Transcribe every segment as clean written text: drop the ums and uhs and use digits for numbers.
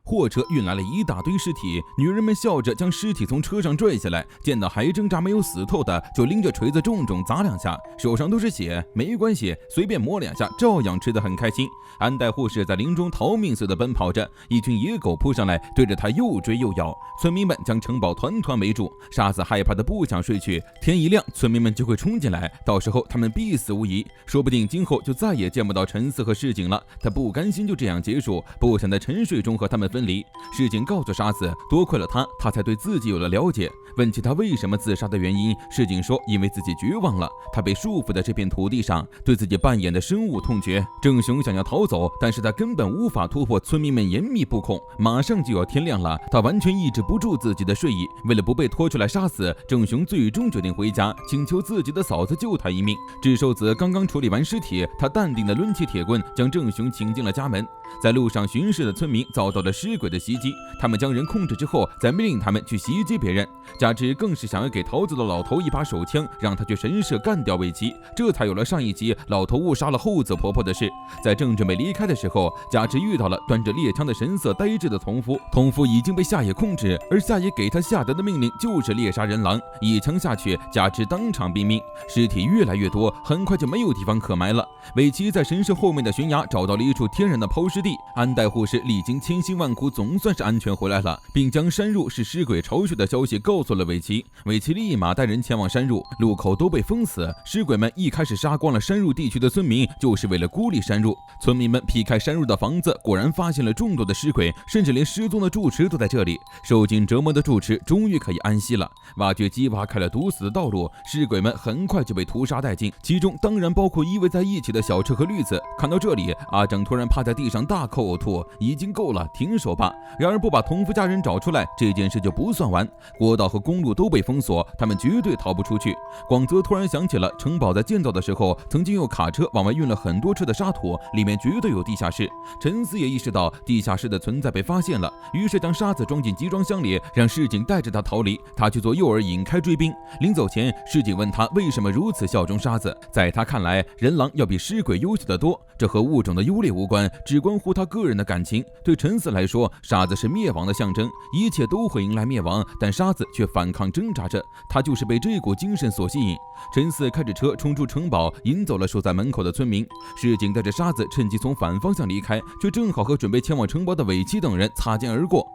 货车运来了一大堆尸体，女人们笑着将尸体从车上拽下来，见到还挣扎没有死透的，就拎着锤子重重砸2下，手上都是血，没关系，随便摸2下，照样吃得很开心。安代护士在林中逃命似的奔跑着，一群野狗扑上来，对着他又追又咬。村民们将城堡团团围住，沙子害怕的不想睡去。天一亮，村民们就会冲进来，到时候他们必死无疑，说不定今后就再也见不到陈四和市井了。他不甘心就这样结束，不想在沉睡中和他们分离。市井告诉沙子，多亏了他才对自己有了了解。问起他为什么自杀的原因，市井说因为自己绝望了，他被束缚在这片土地上，对自己扮演的生物痛绝。郑雄想要逃走，但是他根本无法突破村民们严密布控，马上就要天亮了，他完全抑制不住自己的睡意。为了不被拖出来杀死，郑雄最终决定回家，请求自己的嫂子救他一命。智寿子刚刚处理完尸体，他淡定地抡起铁棍，将郑雄请进了家门。在路上巡视的村民遭到了尸鬼的袭击，他们将人控制之后，再命令他们去袭击别人。加之更是想要给逃走的老头一把手枪，让他去神社干掉尾崎，这才有了上一集老头误杀了后子婆婆的事。在正准备离开的时候，加之遇到了端着猎枪的神色呆滞的童夫，童夫已经被夏野控制，而夏野给他下达的命令就是猎杀人狼，一枪下去，加之当场毙命。尸体越来越多，很快就没有地方可埋了。尾崎在神社后面的悬崖找到了一处天然的抛尸地，安代护士历经千辛万苦，总算是安全回来了，并将山入是尸鬼巢穴的消息告诉了尾崎。尾崎立马带人前往山入，路口都被封死。尸鬼们一开始杀光了山入地区的村民，就是为了孤立山入。村民们劈开山入的房子，果然发现了众多的尸鬼，甚至连失踪的住持都在这里。受尽折磨的住持终于可以安息了。挖掘机挖开了堵死的道路，尸鬼们很快就被屠杀殆尽，其中当然包括依偎在一起的小车和绿子。看到这里，阿正突然趴在地上大口呕吐，已经够了，停手吧。然而不把同夫家人找出来，这件事就不算完。国道和公路都被封锁，他们绝对逃不出去。广泽突然想起了城堡在建造的时候，曾经用卡车往外运了很多车的沙土，里面绝对有地下室。陈思也意识到地下室的存在被发现了，于是将沙子装进集装箱里，让市井带着他逃离。他去做诱饵引开追兵。临走前，市井问他为什么如此效忠沙子。在他看来，人狼要比尸鬼优秀得多，这和物种的优劣无关，只关乎他个人的感情。对陈思来说，沙子是灭亡的象征，一切都会迎来灭亡，但沙子却反抗挣扎着，他就是被这股精神所吸引。陈思开着车冲出城堡，引走了守在门口的村民。市井带着沙子趁机从反方向离开，却正好和准备前往城堡的尾崎等人擦肩而过。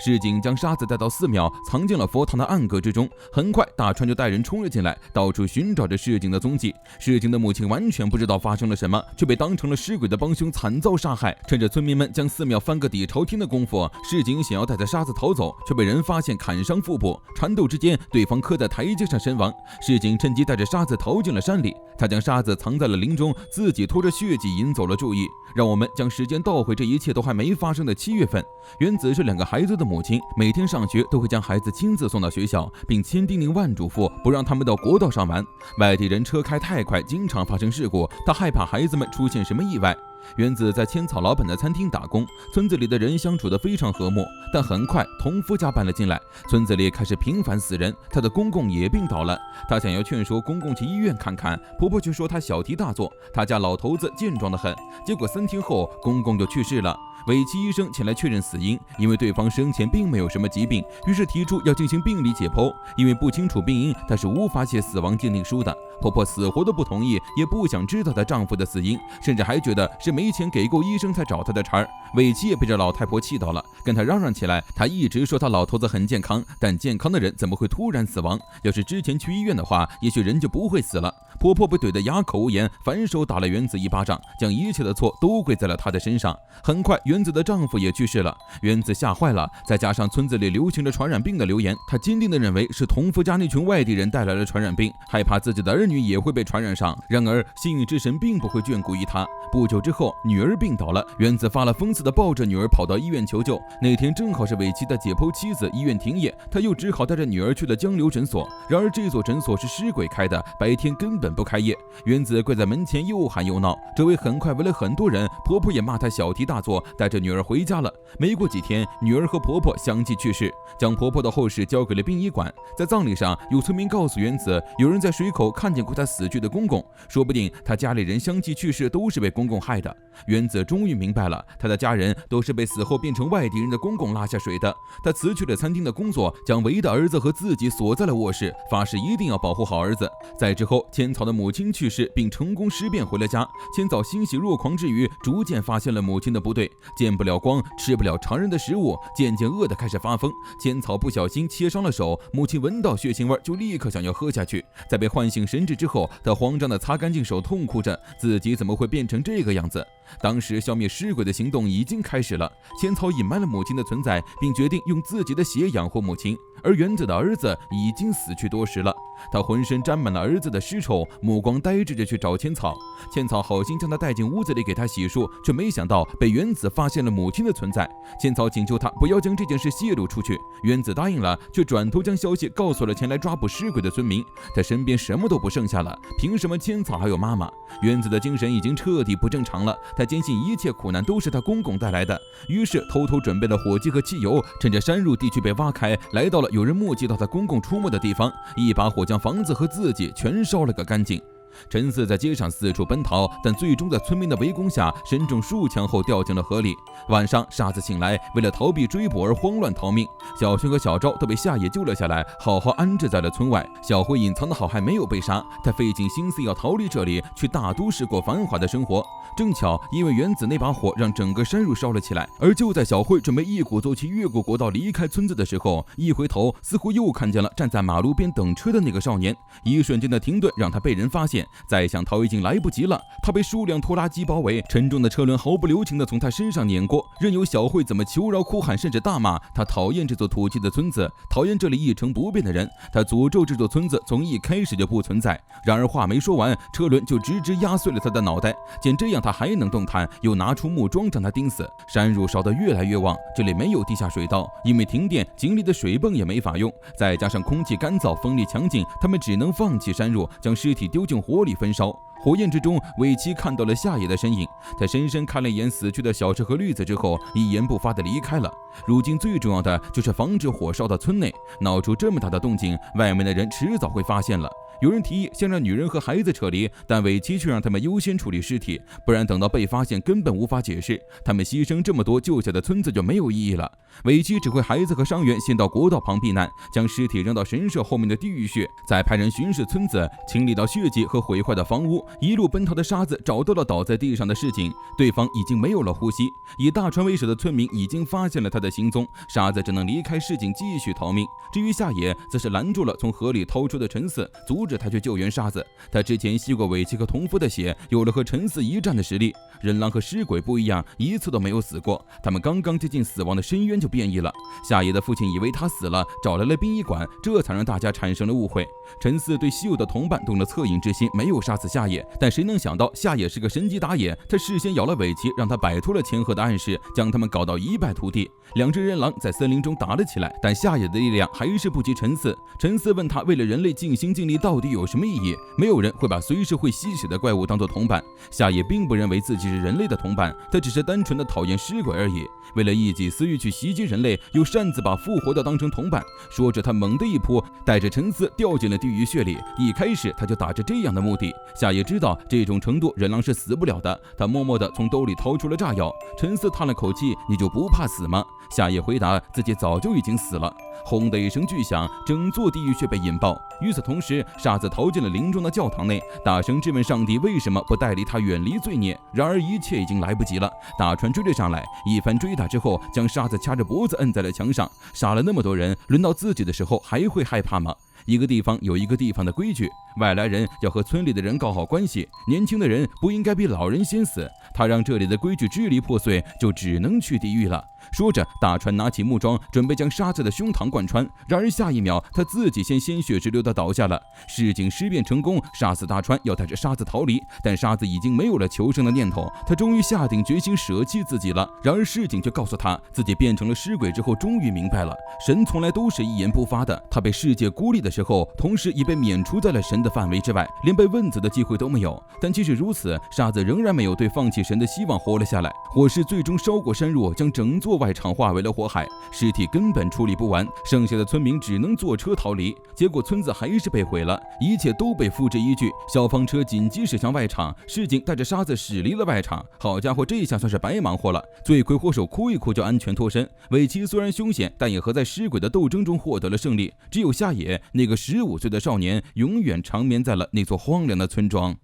市井将沙子带到寺庙，藏进了佛堂的暗格之中。很快，大川就带人冲了进来，到处寻找着市井的踪迹。市井的母亲完全不知道发生了什么，却被当成了尸鬼的帮凶惨遭杀害。趁着村民们将寺庙翻个底朝天的功夫，市井想要带着沙子逃走，却被人发现砍伤腹部。缠斗之间，对方磕在台阶上身亡。市井趁机带着沙子逃进了山里，他将沙子藏在了林中，自己拖着血迹引走了注意。让我们将时间倒回这一切都还没发生的7月份。原子是2个孩子的母亲，每天上学都会将孩子亲自送到学校，并千叮咛万嘱咐不让他们到国道上玩。外地人车开太快，经常发生事故，他害怕孩子们出现什么意外。原子在千草老本的餐厅打工，村子里的人相处得非常和睦。但很快童夫家搬了进来，村子里开始频繁死人，他的公公也病倒了。他想要劝说公公去医院看看，婆婆却说他小题大做，他家老头子健壮得很。结果3天后，公公就去世了。尾崎医生前来确认死因，因为对方生前并没有什么疾病，于是提出要进行病理解剖。因为不清楚病因，她是无法写死亡鉴定书的。婆婆死活都不同意，也不想知道她丈夫的死因，甚至还觉得是没钱给够医生才找她的茬儿。尾崎也被这老太婆气到了，跟她嚷嚷起来。她一直说她老头子很健康，但健康的人怎么会突然死亡？要是之前去医院的话，也许人就不会死了。婆婆被怼得哑口无言，反手打了原子一巴掌，将一切的错都归在了她的身上。很快，原子的丈夫也去世了，原子吓坏了，再加上村子里流行着传染病的流言，她坚定地认为是同夫家那群外地人带来了传染病，害怕自己的儿女也会被传染上。然而，幸运之神并不会眷顾于她。不久之后，女儿病倒了，原子发了疯似的抱着女儿跑到医院求救。那天正好是尾崎的解剖妻子，医院停业，他又只好带着女儿去了江流诊所。然而这所诊所是尸鬼开的，白天根本不开业。原子跪在门前又喊又闹，周围很快围了很多人，婆婆也骂她小题大做，带着女儿回家了。没过几天，女儿和婆婆相继去世，将婆婆的后事交给了殡仪馆。在葬礼上，有村民告诉原子，有人在水口看见见过他死去的公公，说不定他家里人相继去世都是被公公害的。原子终于明白了，他的家人都是被死后变成外地人的公公拉下水的。他辞去了餐厅的工作，将唯一的儿子和自己锁在了卧室，发誓一定要保护好儿子。在之后，千草的母亲去世，并成功尸变回了家。千草欣喜若狂之余，逐渐发现了母亲的不对，见不了光，吃不了常人的食物，渐渐饿得开始发疯。千草不小心切伤了手，母亲闻到血腥味就立刻想要喝下去。在被唤醒神智之后，他慌张地擦干净手，痛哭着自己怎么会变成这个样子。当时消灭尸鬼的行动已经开始了，千草隐瞒了母亲的存在，并决定用自己的血养活母亲。而原子的儿子已经死去多时了，他浑身沾满了儿子的尸臭，目光呆滞着去找千草。千草好心将他带进屋子里给他洗漱，却没想到被原子发现了母亲的存在。千草请求他不要将这件事泄露出去，原子答应了，却转头将消息告诉了前来抓捕尸鬼的村民。他身边什么都不剩下了，凭什么千草还有妈妈？原子的精神已经彻底不正常了，他坚信一切苦难都是他公公带来的，于是偷偷准备了火机和汽油，趁着山入地区被挖开，来到了有人目击到他公公出没的地方，一把火将房子和自己全烧了个干净。陈四在街上四处奔逃，但最终在村民的围攻下身中数枪后掉进了河里。晚上，沙子醒来，为了逃避追捕而慌乱逃命。小轩和小昭都被夏野救了下来，好好安置在了村外。小辉隐藏的好还没有被杀，他费尽心思要逃离这里，去大都市过繁华的生活。正巧因为原子那把火让整个山路烧了起来，而就在小辉准备一鼓作气越过国道离开村子的时候，一回头似乎又看见了站在马路边等车的那个少年。一瞬间的停顿让他被人发现，再想逃已经来不及了。他被数辆拖拉机包围，沉重的车轮毫不留情地从他身上碾过，任由小慧怎么求饶哭喊，甚至大骂。他讨厌这座土气的村子，讨厌这里一成不变的人，他诅咒这座村子从一开始就不存在。然而话没说完，车轮就直直压碎了他的脑袋。见这样他还能动弹，又拿出木桩将他钉死。山路烧得越来越旺，这里没有地下水道，因为停电，井里的水泵也没法用，再加上空气干燥，风力强劲，他们只能放弃山路，将尸体丢进火里焚烧。火焰之中，尾崎看到了夏野的身影，他深深看了一眼死去的小赤和绿子之后，一言不发地离开了。如今最重要的就是防止火烧到村内，闹出这么大的动静，外面的人迟早会发现了。有人提议先让女人和孩子撤离，但尾崎却让他们优先处理尸体，不然等到被发现根本无法解释，他们牺牲这么多救下的村子就没有意义了。尾崎指挥孩子和伤员先到国道旁避难，将尸体扔到神社后面的地狱穴，再派人巡视村子，清理到血迹和毁坏的房屋。一路奔逃的沙子找到了倒在地上的市井，对方已经没有了呼吸，以大川为首的村民已经发现了他的行踪，沙子只能离开市井继续逃命。至于夏野，则是拦住了从河里掏出的陈四，阻止他去救援沙子。他之前吸过尾崎和同夫的血，有了和陈四一战的实力。人狼和尸鬼不一样，一次都没有死过，他们刚刚接近死亡的深渊就变异了。夏野的父亲以为他死了，找来了殡仪馆，这才让大家产生了误会。陈四对稀有的同伴动了恻隐之心，没有杀死夏野，但谁能想到夏野是个神级打野，他事先咬了尾崎，让他摆脱了千鹤的暗示，将他们搞到一败涂地。两只人狼在森林中打了起来，但夏野的力量还是不及陈四。陈四问他为了人类尽心尽力到底有什么意义？没有人会把随时会吸血的怪物当作同伴。夏野并不认为自己是人类的同伴，他只是单纯的讨厌尸鬼而已。为了一己私欲去袭击人类，又擅自把复活的当成同伴。说着他猛地一扑，带着陈四掉进了地狱穴里。一开始他就打着这样的目的。夏野知道这种程度人狼是死不了的，他默默地从兜里掏出了炸药。陈四叹了口气，你就不怕死吗？夏野回答自己早就已经死了。轰的一声巨响，整座地狱穴被引爆。与此同时，沙子逃进了林中的教堂内，大声质问上帝为什么不带领他远离罪孽。然而一切已经来不及了，大川追了上来，一番追打之后，将沙子掐着脖子摁在了墙上。杀了那么多人，轮到自己的时候还会害怕吗？一个地方有一个地方的规矩，外来人要和村里的人搞好关系，年轻的人不应该比老人先死。他让这里的规矩支离破碎，就只能去地狱了。说着，大川拿起木桩，准备将沙子的胸膛贯穿。然而下一秒，他自己先鲜血直流地倒下了。市井尸变成功，杀死大川，要带着沙子逃离。但沙子已经没有了求生的念头，他终于下定决心舍弃自己了。然而市井却告诉他，自己变成了尸鬼之后，终于明白了，神从来都是一言不发的。他被世界孤立的的时候，同时已被免除在了神的范围之外，连被问责的机会都没有。但即使如此，沙子仍然没有对放弃神的希望活了下来。火势最终烧过山若，将整座外场化为了火海，尸体根本处理不完，剩下的村民只能坐车逃离。结果村子还是被毁了，一切都被付之一炬。消防车紧急驶向外场，士警带着沙子驶离了外场。好家伙，这下算是白忙活了。罪魁祸首哭一哭就安全脱身。尾崎虽然凶险，但也和在尸鬼的斗争中获得了胜利。只有夏野那个15岁的少年，永远长眠在了那座荒凉的村庄。